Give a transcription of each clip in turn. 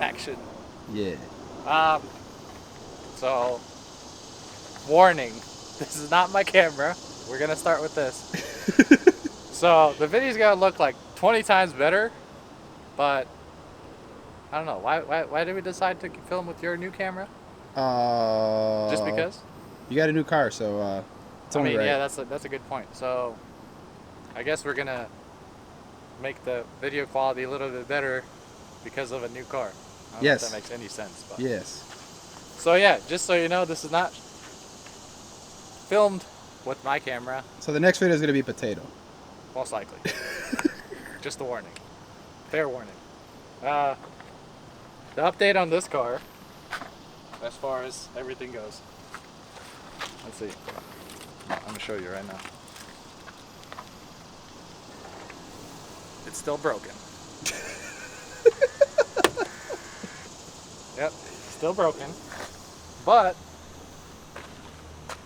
action. Yeah. So, warning, this is not my camera. We're gonna start with this. So, the video's gonna look like 20 times better, but I don't know. Why did we decide to film with your new camera? Just because? You got a new car, so it's only right. Yeah, that's a good point. So, I guess we're gonna make the video quality a little bit better because of a new car. I don't know if that makes any sense. But. Yes. So yeah, just so you know, this is not filmed with my camera. So the next video is going to be potato. Most likely. Just a warning. Fair warning. The update on this car, as far as everything goes. Let's see. I'm going to show you right now. It's still broken. Yep, still broken. But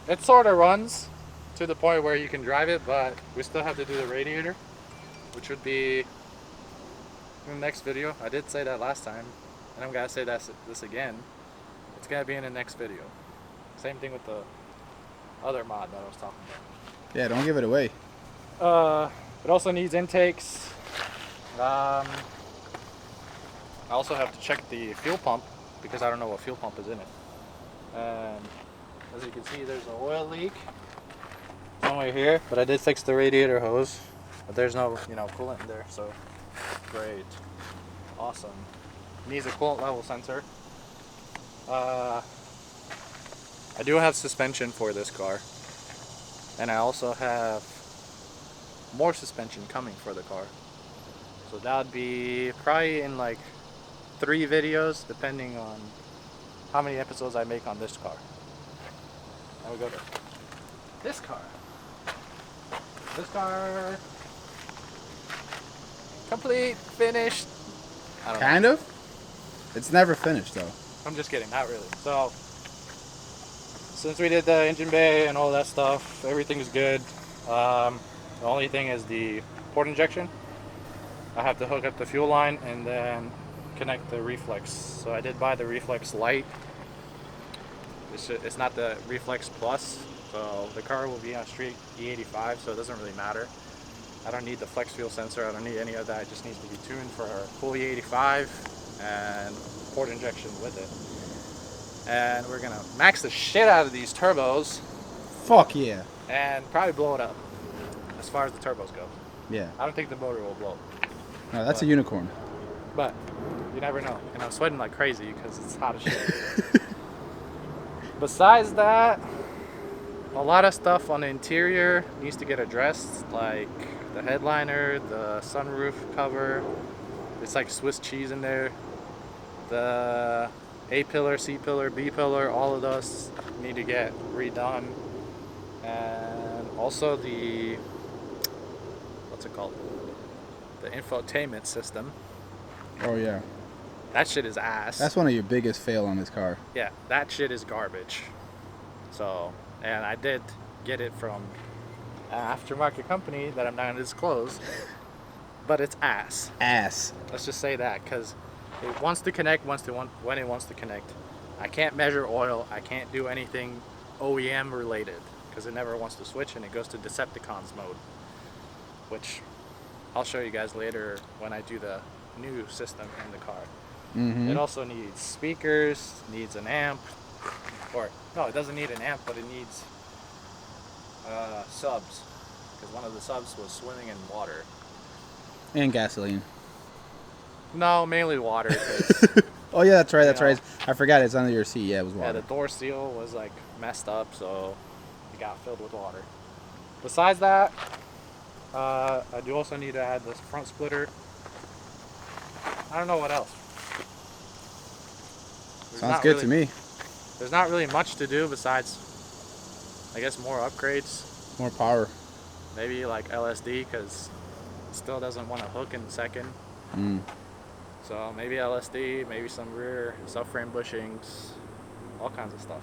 it sort of runs to the point where you can drive it, but we still have to do the radiator, which would be in the next video. I did say that last time, and I'm gonna say this again. It's gonna be in the next video. Same thing with the other mod that I was talking about. Yeah, don't give it away. It also needs intakes. I also have to check the fuel pump because I don't know what fuel pump is in it. And as you can see, there's an oil leak somewhere here, but I did fix the radiator hose, but there's no, coolant in there, so great, awesome. Needs a coolant level sensor. I do have suspension for this car, and I also have more suspension coming for the car, so that would be probably in like 3 videos, depending on how many episodes I make on this car. Now we go to this car. This car, complete, finished. I don't know. Kind of? It's never finished though. I'm just kidding, not really. So, since we did the engine bay and all that stuff, everything's good. The only thing is the port injection. I have to hook up the fuel line and then connect the reflex. So I did buy the reflex light. It's not the reflex plus, so the car will be on straight E85, so it doesn't really matter. I don't need the flex fuel sensor, I don't need any of that. It just needs to be tuned for a full E85 and port injection with it. And we're gonna max the shit out of these turbos. Fuck yeah. And probably blow it up as far as the turbos go. Yeah. I don't think the motor will blow. No, that's a unicorn. But you never know. And I'm sweating like crazy because it's hot as shit. Besides that, a lot of stuff on the interior needs to get addressed, like the headliner, the sunroof cover. It's like Swiss cheese in there. The A pillar, C pillar, B pillar, all of those need to get redone. And also the, what's it called? The infotainment system. Oh yeah. That shit is ass. That's one of your biggest fail on this car. Yeah, that shit is garbage. So, and I did get it from an aftermarket company that I'm not going to disclose, but it's ass. Ass. Let's just say that, because it wants to connect when it wants to connect. I can't measure oil. I can't do anything OEM related, because it never wants to switch, and it goes to Decepticons mode, which I'll show you guys later when I do the new system in the car. Mm-hmm. It also needs speakers, needs an amp, or no, it doesn't need an amp, but it needs subs, because one of the subs was swimming in water. And gasoline. No, mainly water. 'Cause, oh yeah, that's right, that's right. I forgot it's under your seat. Yeah, it was water. Yeah, the door seal was like messed up, so it got filled with water. Besides that, I do also need to add this front splitter. I don't know what else. Sounds good to me. There's not really much to do besides, I guess, more upgrades. More power. Maybe like LSD, because it still doesn't want to hook in second. So maybe LSD, maybe some rear subframe bushings, all kinds of stuff.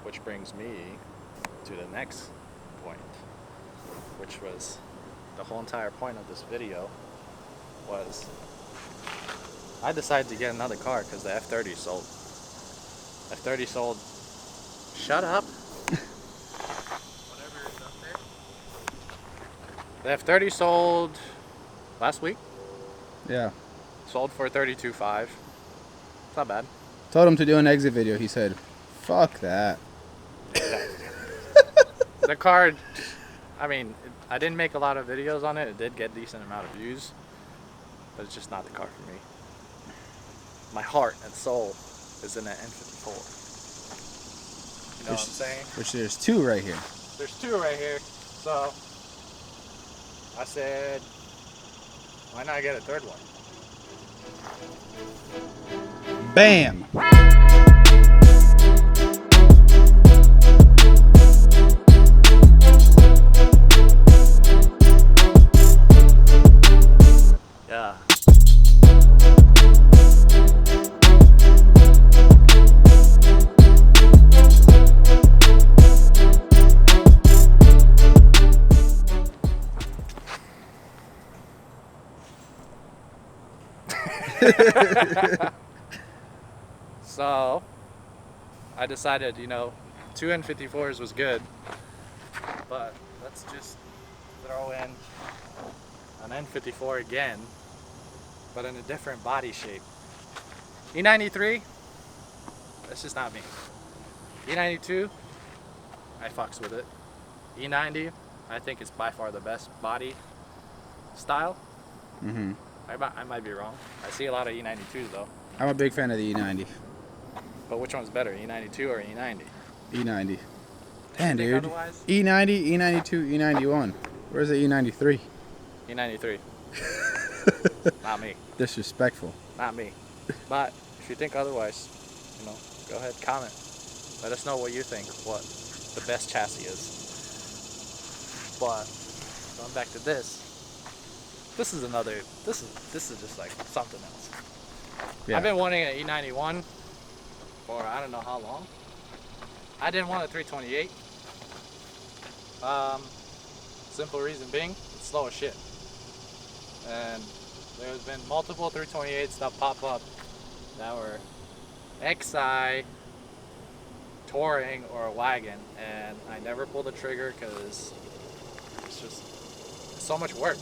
Which brings me to the next point, which was the whole entire point of this video, was I decided to get another car because the F30 sold. F30 sold. Shut up. Whatever is up there. The F30 sold last week. Yeah. Sold for 32.5. It's not bad. Told him to do an exit video. He said, "Fuck that." The car, I mean, I didn't make a lot of videos on it. It did get a decent amount of views, but it's just not the car for me. My heart and soul is in an N54. You know what I'm saying? Which there's two right here. There's two right here. So I said, why not get a third one? Bam! Yeah. So I decided, you know, 2 N54s was good, but let's just throw in an N54 again, but in a different body shape. E93, that's just not me. E92, I fucks with it. E90, I think it's by far the best body style. Mm-hmm. I might be wrong. I see a lot of E92s though. I'm a big fan of the E90. But which one's better, E92 or E90? E90. Damn, dude. Otherwise? E90, E92, E91. Where's the E93? E93. Not me. Disrespectful. Not me. But if you think otherwise, you know, go ahead, comment. Let us know what you think, what the best chassis is. But going back to this is another. This is just like something else. Yeah. I've been wanting an E91 for I don't know how long. I didn't want a 328. Simple reason being, it's slow as shit. And there's been multiple 328s that pop up that were XI, touring, or a wagon, and I never pulled the trigger because it's just so much work.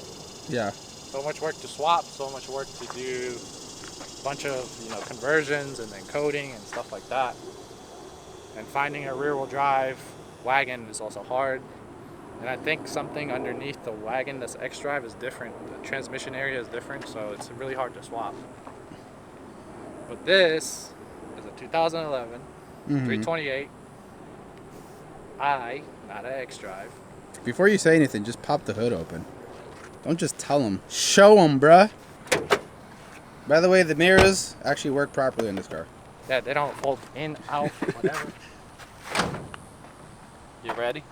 Yeah. So much work to swap, so much work to do a bunch of, you know, conversions and then coding and stuff like that. And finding a rear-wheel drive wagon is also hard. And I think something underneath the wagon that's X-Drive is different. The transmission area is different, so it's really hard to swap. But this is a 2011 328 I, not an X-Drive. Before you say anything, just pop the hood open. Don't just tell them. Show them, bruh. By the way, the mirrors actually work properly in this car. Yeah, they don't fold in, out, whatever. You ready?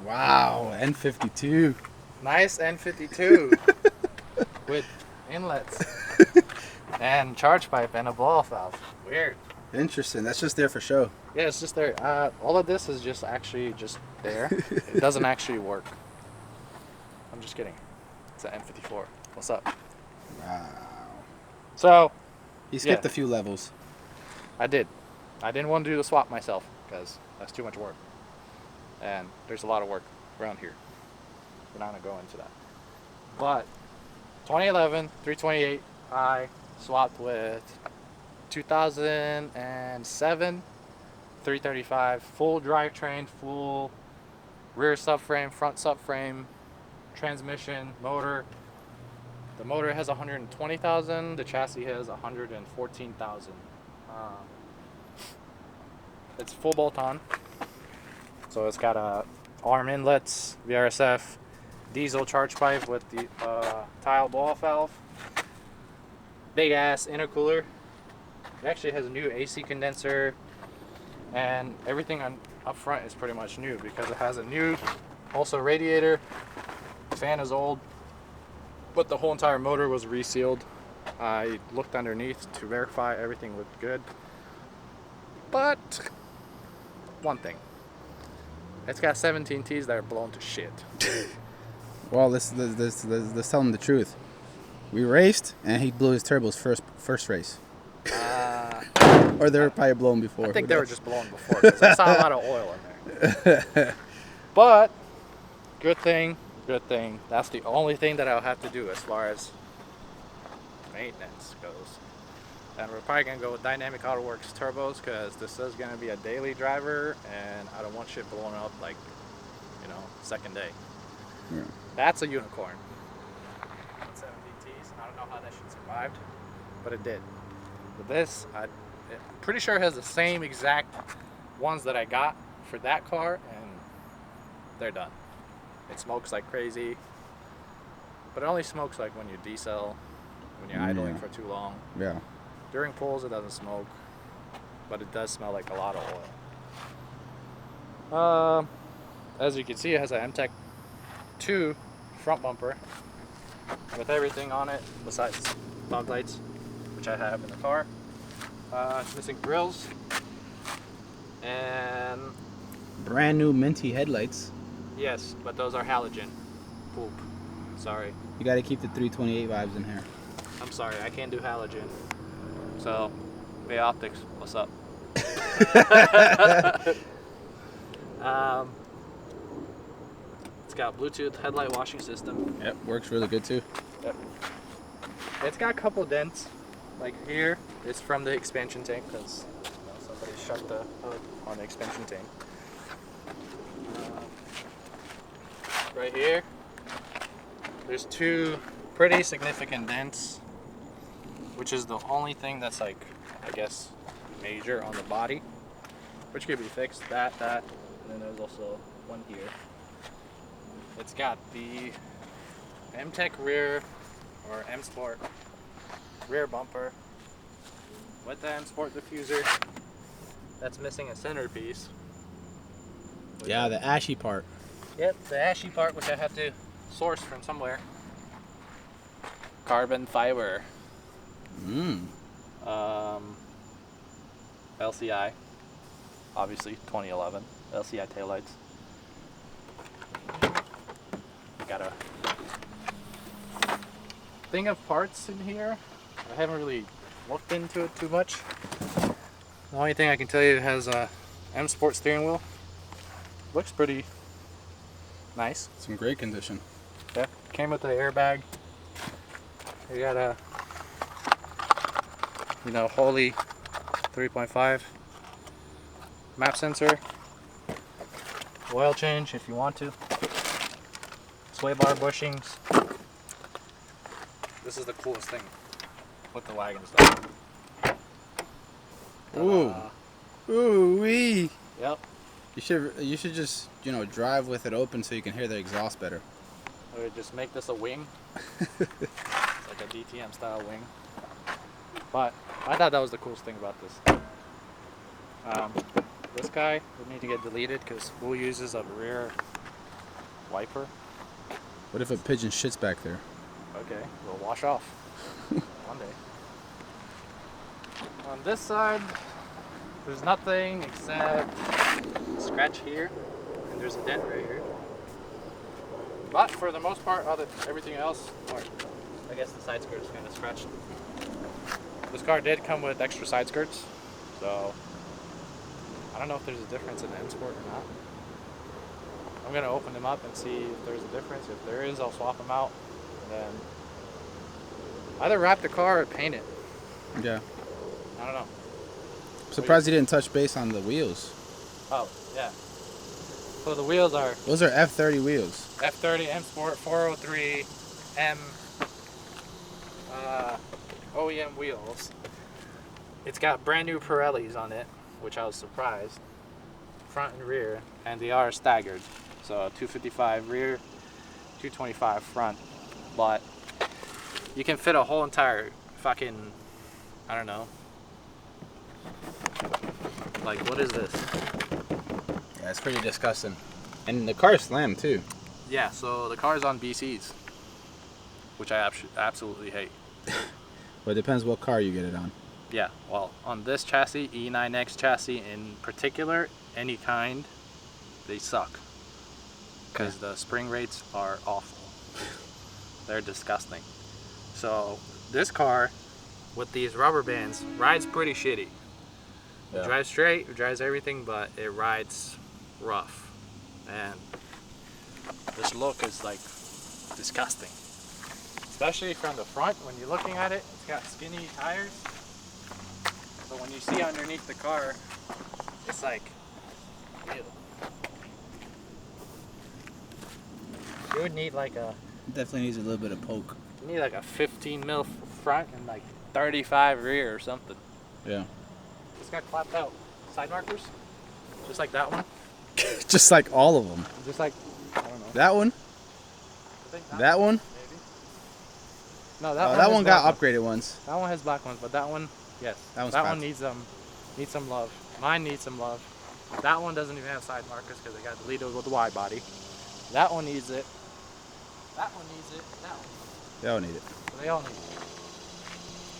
Wow, N52. Nice N52 with inlets and charge pipe and a blow-off valve. Weird. Interesting. That's just there for show. Yeah, it's just there. All of this is just actually just there. It doesn't actually work. I'm just kidding. It's an N54. What's up? Wow. So, He skipped a few levels. I did. I didn't want to do the swap myself because that's too much work. And there's a lot of work around here. We're not going to go into that. But 2011 328 I swapped with 2007 335 full drivetrain, full rear subframe, front subframe, transmission, motor. The motor has 120,000. The chassis has 114,000. It's full bolt-on. So it's got arm inlets, VRSF, diesel charge pipe with the tile blow-off valve, big ass intercooler. It actually has a new AC condenser, and everything up front is pretty much new because it has a new also radiator. The fan is old, but the whole entire motor was resealed. I looked underneath to verify everything looked good. But one thing, it's got 17 T's that are blown to shit. Well, let's tell them the truth. We raced, and he blew his turbos first race. Or they were probably blown before. I think they were just blown before, because I saw a lot of oil in there. But, good thing. That's the only thing that I'll have to do as far as maintenance goes. And we're probably going to go with Dynamic AutoWorks turbos, because this is going to be a daily driver, and I don't want shit blowing up like, you know, second day. Yeah. That's a unicorn. 7DTs. I don't know how that shit survived, but it did. But this, I'm pretty sure it has the same exact ones that I got for that car, and they're done. It smokes like crazy, but it only smokes like when you decel, when you're idling for too long. Yeah. During pulls, it doesn't smoke, but it does smell like a lot of oil. As you can see, it has an MTEC 2 front bumper with everything on it besides fog lights, which I have in the car. It's missing grills and brand new minty headlights. Yes, but those are halogen. Poop. Sorry. You got to keep the 328 vibes in here. I'm sorry, I can't do halogen. So, Bay Optics, what's up? It's got Bluetooth headlight washing system. Yep, works really good too. Yep. It's got a couple dents. Like here, it's from the expansion tank, because somebody shut the hood on the expansion tank. Right here, there's two pretty significant dents, which is the only thing that's like, I guess, major on the body, which could be fixed. That, and then there's also one here. It's got the MTEC rear, or M Sport rear bumper with the M Sport diffuser. That's missing a centerpiece. Yeah, the ashy part. Yep, the ashy part, which I have to source from somewhere. Carbon fiber. LCI, obviously 2011 LCI taillights. Got a thing of parts in here. I haven't really looked into it too much. The only thing I can tell you, it has a M Sport steering wheel. Looks pretty nice. It's in great condition. Yeah, came with the airbag. You got a, you know, Holy 3.5 map sensor. Oil change if you want to. Sway bar bushings. This is the coolest thing with the wagon stuff. Ooh wee. Yep. You should just, you know, drive with it open so you can hear the exhaust better. I would just make this a wing. It's like a DTM style wing. But I thought that was the coolest thing about this. This guy would need to get deleted because Woo uses a rear wiper. What if a pigeon shits back there? Okay, we'll wash off one day. On this side, there's nothing except a scratch here, and there's a dent right here. But for the most part, everything else, or I guess the side skirt is kind of scratched. This car did come with extra side skirts, so I don't know if there's a difference in the M Sport or not. I'm gonna open them up and see if there's a difference. If there is, I'll swap them out, and then either wrap the car or paint it. Yeah. I don't know. I'm surprised you didn't touch base on the wheels. Oh, yeah. So the wheels are... Those are F30 wheels. F30 M Sport 403 M OEM wheels. It's got brand new Pirellis on it, which I was surprised. Front and rear, and they are staggered. So 255 rear, 225 front. But you can fit a whole entire fucking, I don't know. Like, what is this? Yeah, it's pretty disgusting. And the car's slammed too. Yeah, so the car's on BCs, which I absolutely hate. Well, it depends what car you get it on. Yeah, well, on this chassis, E9X chassis in particular, any kind, they suck. Because the spring rates are awful. They're disgusting. So this car with these rubber bands rides pretty shitty. Yeah. It drives straight, it drives everything, but it rides rough. And this look is like disgusting. Especially from the front, when you're looking at it, it's got skinny tires. So when you see underneath the car, it's like, ew. You would need like a... Definitely needs a little bit of poke. You need like a 15 mil front and like 35 rear or something. Yeah. It's got clapped out side markers, just like that one. Just like all of them. Just like, I don't know. That one? I think That one? Maybe. No, That one got upgraded ones. That one has black ones, but that one, yes. That one needs some love. Mine needs some love. That one doesn't even have side markers because it got deleted with the wide body. That one needs it. That one needs it. That one. They all need it. So they all need it.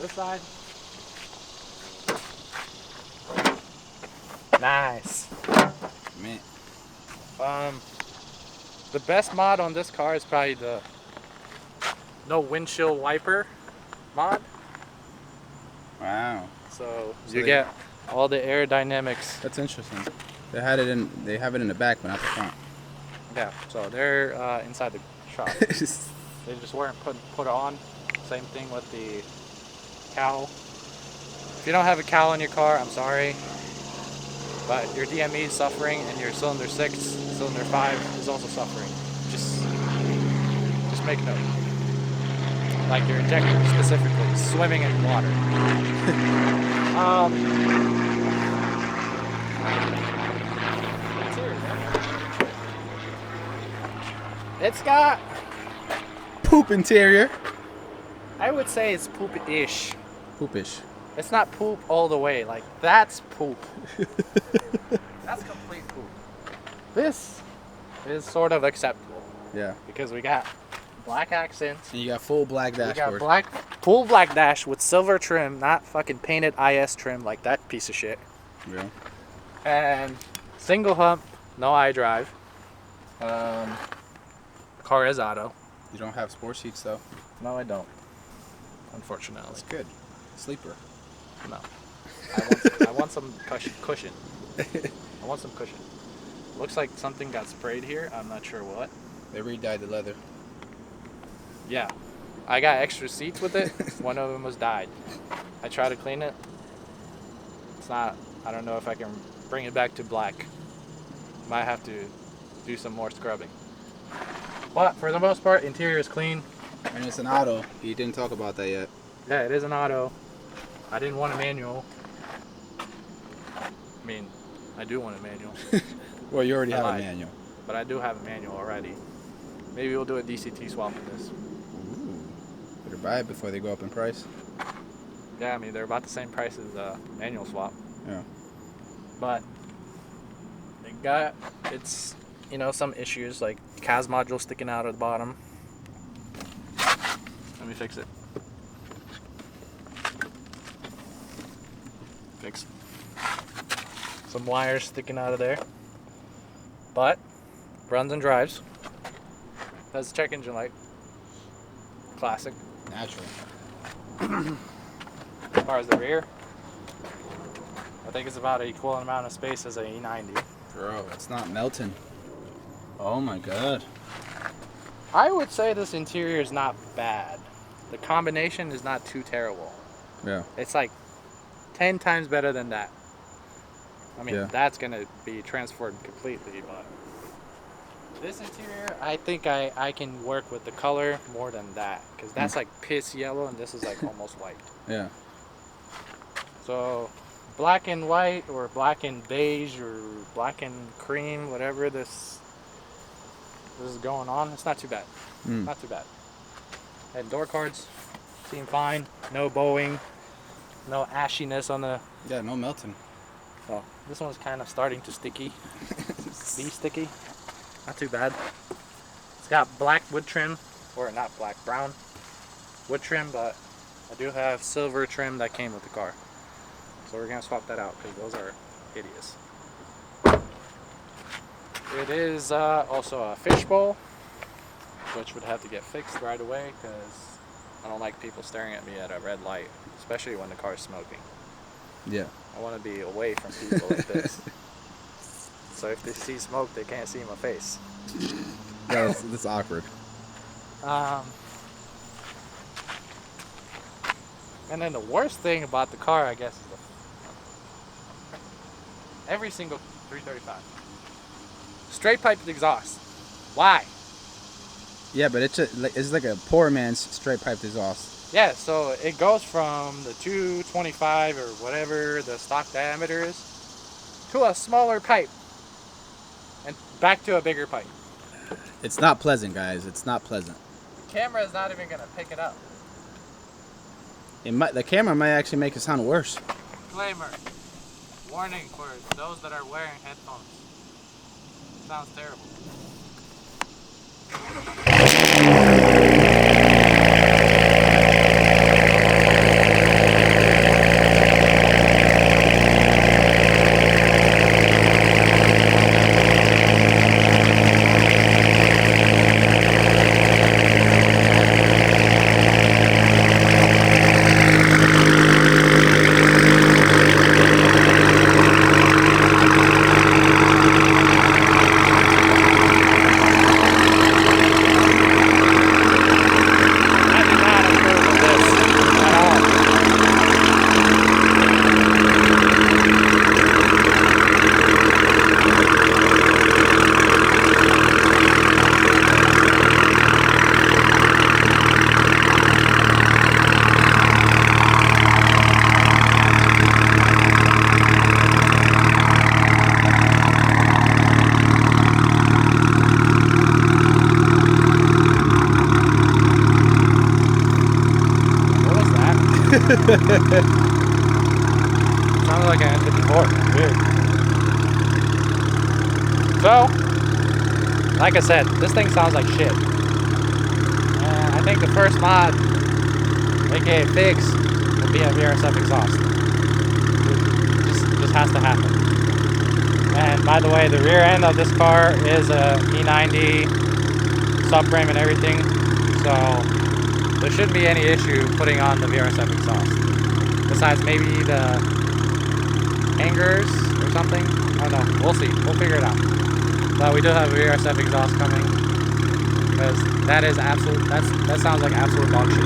This side. Nice. Man. The best mod on this car is probably the no windshield wiper mod. Wow. So So you they- get all the aerodynamics. That's interesting. They have it in the back, but not the front. Yeah. So they're inside the shop. They just weren't put on. Same thing with the cowl. If you don't have a cowl in your car, I'm sorry, but your DME is suffering, and your cylinder 6, cylinder 5 is also suffering. Just make note. Like your injector specifically, swimming in water. It's got, Poop interior. I would say it's poop-ish. Poopish. It's not poop all the way, like that's poop. That's complete poop. This is sort of acceptable Yeah. because we got black accents. And you got full black We dashboard. got full black dash with silver trim, not fucking painted IS trim like that piece of shit. Yeah. And single hump, no iDrive. Car is auto. You don't have sport seats though. No, I don't. Unfortunately. That's good. Sleeper. No. I want some cushion. I want some cushion. Looks like something got sprayed here. I'm not sure what. They re-dyed the leather. Yeah. I got extra seats with it. One of them was dyed. I tried to clean it. It's not, I don't know if I can bring it back to black. Might have to do some more scrubbing. But for the most part, interior is clean. And it's an auto. You didn't talk about that yet. Yeah, it is an auto. I didn't want a manual. I mean, I do want a manual. Well, you already have a lied. manual. But I do have a manual already. Maybe we'll do a DCT swap with this. Ooh. Better buy it before they go up in price. Yeah, I mean, they're about the same price as a manual swap. Yeah. But they got, it's, you know, some issues like CAS module sticking out at the bottom. Let me fix it. Fix. Some wires sticking out of there. But runs and drives. Has a check engine light. Classic. Natural. As far as the rear, I think it's about an equal amount of space as a E90. Bro, it's not melting. Oh my god. I would say this interior is not bad. The combination is not too terrible. Yeah. It's like 10 times better than that. I mean, Yeah. that's going to be transformed completely, but this interior, I think I can work with the color more than that, because that's like piss yellow and this is like almost white. Yeah. So black and white or black and beige or black and cream, whatever this is going on, it's not too bad. Not too bad. And door cards seem fine. No bowing, no ashiness on the... Yeah, no melting. Oh, this one's kind of starting to be sticky. Not too bad. It's got black wood trim, or not black, brown wood trim, but I do have silver trim that came with the car. So we're gonna swap that out because those are hideous. It is also a fishbowl, which would have to get fixed right away because I don't like people staring at me at a red light, especially when the car's smoking. Yeah. I want to be away from people like this. So if they see smoke, they can't see my face. Yeah, that's awkward. And then the worst thing about the car, I guess, is every single 335 straight piped exhaust. Why? Yeah, but it's like a poor man's straight piped exhaust. Yeah, so it goes from the 225 or whatever the stock diameter is to a smaller pipe and back to a bigger pipe. It's not pleasant, guys. It's not pleasant. The camera is not even going to pick it up. The camera might actually make it sound worse. Disclaimer. Warning for those that are wearing headphones. Sounds terrible. Sounded like I ended before. Weird. So, like I said, this thing sounds like shit. And I think the first mod, aka fix, will be a VRSF exhaust. It just has to happen. And by the way, the rear end of this car is a E90 subframe and everything, so there shouldn't be any issue putting on the VRSF exhaust. Besides maybe the hangers or something. I don't know. We'll see. We'll figure it out. But we do have a VRSF exhaust coming. Because that is absolute, that sounds like absolute dog shit.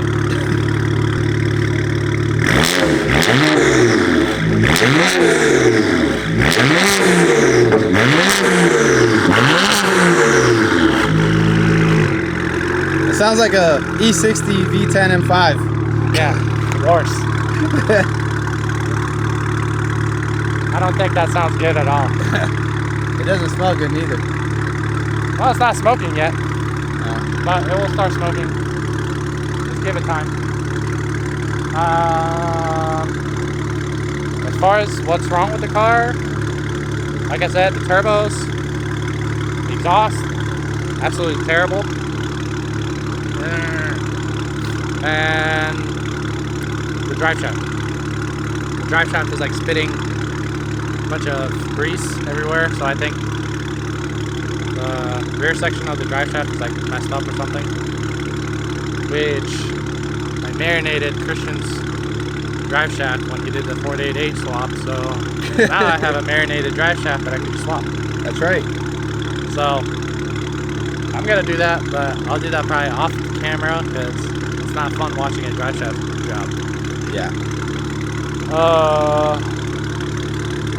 It sounds like a E60 V10 M5. Yeah, worse. I don't think that sounds good at all. It doesn't smell good neither. Well, it's not smoking yet. No. But it will start smoking. Just give it time. As far as what's wrong with the car, like I said, the turbos, the exhaust, absolutely terrible. And the drive shaft. The drive shaft is like spitting a bunch of grease everywhere, so I think the rear section of the drive shaft is like messed up or something. Which I marinated Christian's drive shaft when he did the 488 swap, so now I have a marinated drive shaft that I can swap. That's right. So I'm gonna do that, but I'll do that probably off the camera because it's not fun watching a drive shaft job. Yeah.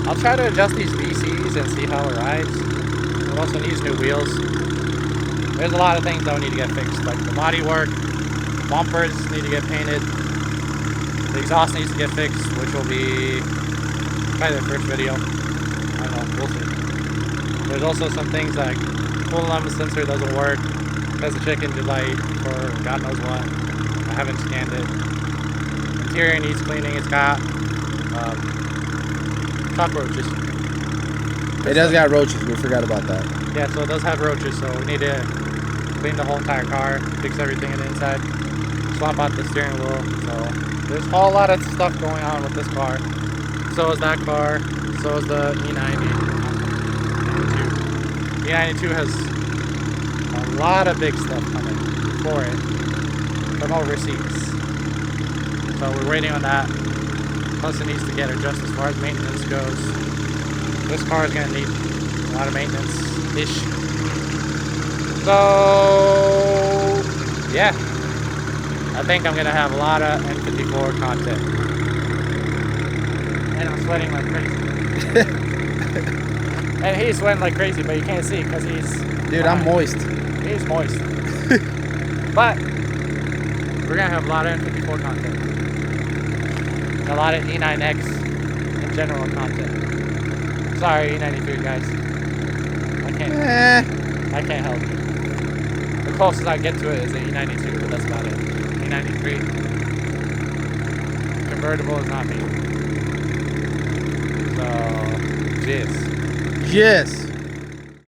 I'll try to adjust these VCs and see how it rides. It also needs new wheels. There's a lot of things that will need to get fixed, like the body work, bumpers need to get painted, the exhaust needs to get fixed, which will be probably the first video. I don't know, we'll see. There's also some things like coolant sensor doesn't work, has a check engine light or God knows what. I haven't scanned it. Interior needs cleaning. It's got cockroaches. It does got roaches. We forgot about that. Yeah, so it does have roaches, so we need to clean the whole entire car, fix everything in the inside, swap out the steering wheel. So there's a whole lot of stuff going on with this car. So is that car. So is the E90. E92 has a lot of big stuff coming for it from overseas. So we're waiting on that. Plus it needs to get adjusted as far as maintenance goes. This car is gonna need a lot of maintenance-ish. So yeah, I think I'm gonna have a lot of N54 content. And I'm sweating like crazy. And he's sweating like crazy, but you can't see because he's... Dude, I'm moist. He's moist. But we're gonna have a lot of N54 content. And a lot of E9X in general content. Sorry, E93 guys. I can't help you. The closest I get to it is the E92, but that's about it. E93. Convertible is not me. So, jizz. Yes.